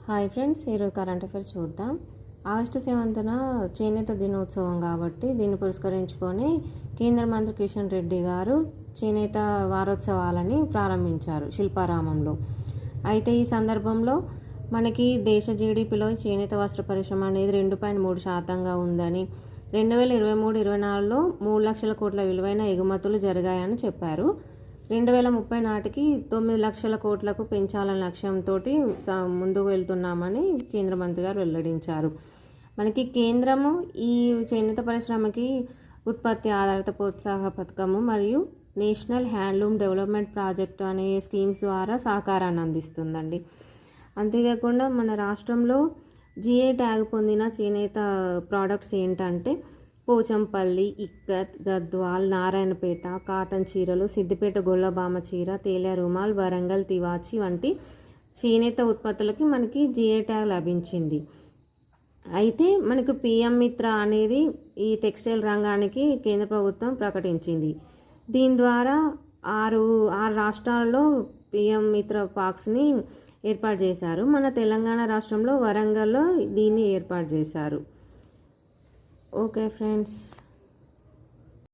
Hi friends, ఈరోజు current affairs చూద్దాం. August 7న చేనేత దినోత్సవం కాబట్టి దీన్ని పురస్కరించుకొని కేంద్ర మంత్రి కిషన్ రెడ్డి గారు చేనేత వారోత్సవాలని ప్రారంభించారు శిల్పారామంలో. అయితే ఈ సందర్భంలో మనకి దేశ జీడిపిలో చేనేత వస్త్ర పరిశ్రమ అనేది 2.3% ఉందని, 2023-24లో 3 లక్షల కోట్ల విలువైన ఎగుమతులు జరిగాయని చెప్పారు. 2030 నాటికి 9 లక్షల కోట్లకు పెంచాలనే లక్ష్యంతో ముందుకు వెళ్తున్నామని కేంద్ర మంత్రి గారు వెల్లడించారు. మనకి కేంద్రము ఈ చేనేత పరిశ్రమకి ఉత్పత్తి ఆధారిత ప్రోత్సాహ పథకము మరియు నేషనల్ హ్యాండ్లూమ్ డెవలప్మెంట్ ప్రాజెక్టు అనే స్కీమ్స్ ద్వారా సహకారాన్ని అందిస్తుందండి. అంతేకాకుండా మన రాష్ట్రంలో జిఐ ట్యాగ్ పొందిన చేనేత ప్రోడక్ట్స్ ఏంటంటే పోచంపల్లి, ఇక్కత్, గద్వాల్, నారాయణపేట కాటన్ చీరలు, సిద్దిపేట గొల్లబామ చీర, తేలియా రుమాల్, వరంగల్ తివాచి వంటి చేనేత ఉత్పత్తులకి మనకి జిఐ ట్యాగ్ లభించింది. అయితే మనకు పిఎం మిత్ర అనేది ఈ టెక్స్టైల్ రంగానికి కేంద్ర ప్రభుత్వం ప్రకటించింది. దీని ద్వారా ఆరు రాష్ట్రాల్లో పిఎం మిత్ర పార్క్స్ని ఏర్పాటు చేశారు. మన తెలంగాణ రాష్ట్రంలో వరంగల్లో దీన్ని ఏర్పాటు చేశారు. Okay friends.